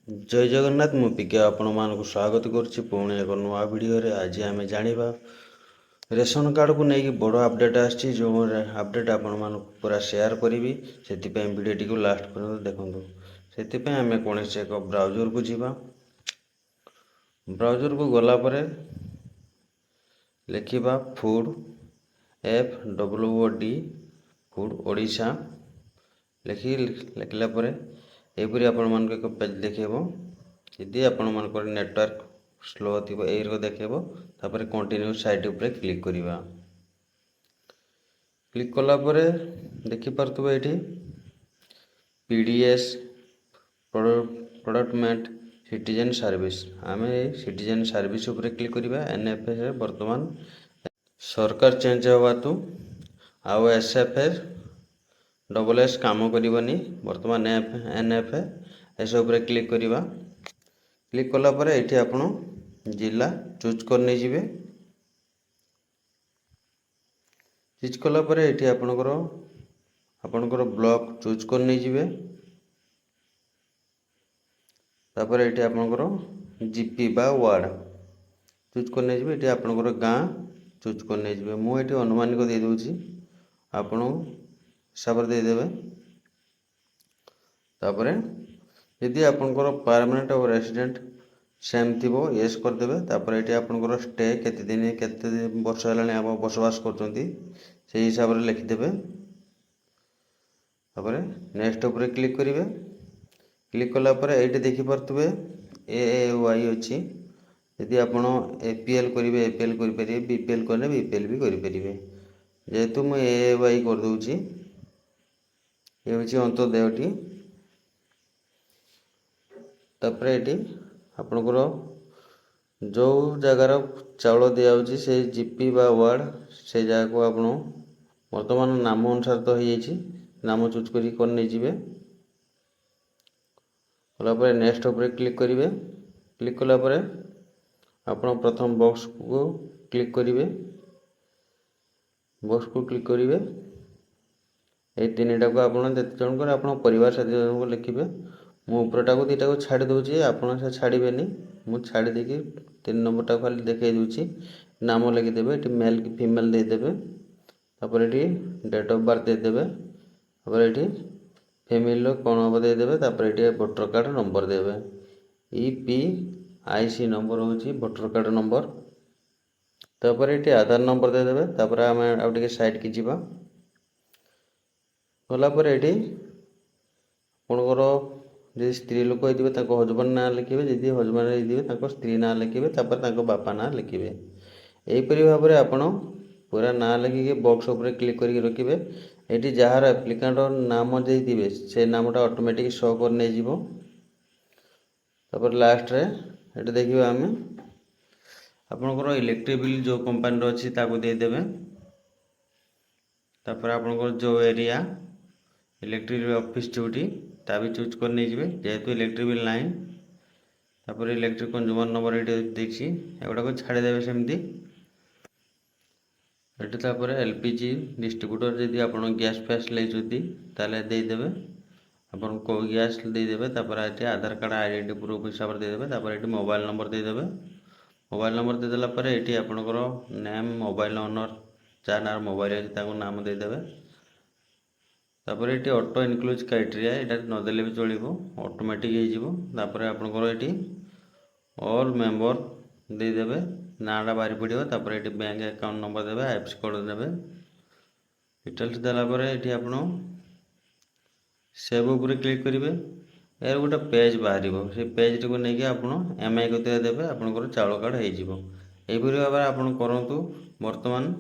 जय जगन्नाथ मु पिके आपण मानक स्वागत करुच्ची पुणी एक नुआ वीडियो रे। आज आम जाना रेशन कार्ड को लेकिन बड़ अपडेट आसी जो अपडेट आपण मान पूरा शेयर करी से वीडियो को लास्ट पर्यंत देखूँ। से आम कौन से एक ब्राउजर को जीवा। ब्राउजर को गलापर लिखा फूड FWOD फूड ओडिशा लिखला एपरी आपण मान एक पेज देखेब। यदि आपण मान नेटवर्क स्लो थी यही देखेब तापर कंटिन्यू साइट उपरे क्लिक करिवा। क्लिक कलापर देखिपे ये PDS प्रोडक्टमेंट सिटीजन सर्विस आम सिटीजन सर्विस उपरे क्लिक करिवा। NFS वर्तमान सरकार चेंज हवा तो आउ SFS डबल एस काम करनी बर्तमान NF एसब क्लिक करवा। क्लिक कलापर ये आप जिला चूज करने जीवे। चूज कलापर ये आपणकर ब्लॉक चूज करने जीवे। तापर ये आपणकर GP बा वार्ड चूज करने जीवे। ये आपणकर गाँ चूज करने जीवे। मुझे अनुमानिक दे दूची आपण हिसाब से देदेवे। तापर यदि आपणकर परमानेंट और रेसिडेंट सेम थी येस करदे। तापर ये आपणकर स्टे केते दिन केते वर्ष है आप बसवास कर हिसाब से लिखिदेवे। तापर नेक्स्ट उपर क्लिक करेंगे। क्लिक कलापर ये देखिपे AAY अच्छी यदि आप APL करेंगे APL करेंगे BPL करें BPL भी करेंगे। जेहेतु मुझे AAY करदे ये हूँ अंत्योदयटी। तापर ये आपणकर जो जगार चाउल दिजाऊँगी से GP बा वार्ड से जगह को आप वर्तमान नाम अनुसार तो हो नाम चूज करने जीवे। कलापर नेक्स्ट उपर क्लिक करेंगे। क्लिक कलापर आप प्रथम बॉक्स को क्लिक करेंगे। बॉक्स को क्लिक करेंगे ये तीन टा को आप जनकर आप परिवार साथी को लिखे। मु उपरटा को दीटा को छाड़ी दूसरी आप छाड़े मुझे छाड़ी देकी 3 नंबर टा खाली देखे दूसरी नाम लिखिदेवे। ये मेल कि फीमेल देदेवे। तापर ये डेट ऑफ बर्थ देदेवे। तापर ये फैमिली कौन हम देदेवे। तापर ये वोटर कार्ड नंबर देवे। EPIC नंबर हूँ वोटर कार्ड नंबर। तापर ये आधार नंबर देदेवे। तापर आम आउटे साइड की जीवा गलापर ये आपणकर जी स्त्री लोक होते हजबैंड ना लिखे। जी हजबैंड होते स्त्री ना लिखे। तापर बापा ना लिखे। यहीपरि भाव में आपड़ पूरा ना लिखिके बॉक्स उपर क्लिक करके रखिए। ये जार एप्लिकेंट नाम देते से नामटा ऑटोमेटिक शो करने जीवो। तापर लास्ट रे ये देखिए आम आपणकर इलेक्ट्रिक बिल जो कंपनी अच्छी देदेवे। तापर आपणकर जो एरिया इलेक्ट्रिक ऑफिस जोटी ता भी चूज करने जीवे। जेहेतु इलेक्ट्रिक बिल ना तापर इलेक्ट्रिक कंज्यूमर नंबर ये देखी एगुड़ा को छाड़देवे सेमती। ये तापर LPG डिस्ट्रीब्यूटर जदि आप गैस फैस लेते देदेवे आपन को गैस देदेवे। तापर ये आधार कार्ड आईडेंटिटी प्रूफ हिसाब से देदेवे। तापर ये मोबाइल नंबर देदेवे। मोबाइल नंबर देदेला पर ये आपणकर नेम मोबाइल ओनर जहाँ ना मोबाइल अच्छे नाम देदेवे। तापर ये ऑटो इनक्लूज क्राइटेरिया यहाँ नदेले भी चलो ऑटोमेटिक होपर आपंकर ये ऑल मेंबर देदेवे नाटा बाहरी पड़ो। तापर ये बैंक अकाउंट नंबर देवे IFSC कोड देवे डिटेल्स देलापर ये आप सेव उपर क्लिक करेंगे। यार गोटे पेज बाहर से पेज टी को लेकिन आप MI को देवे आपंकर चाउल कार्ड हो। यहीपरि भाव में आप करूँ। बर्तमान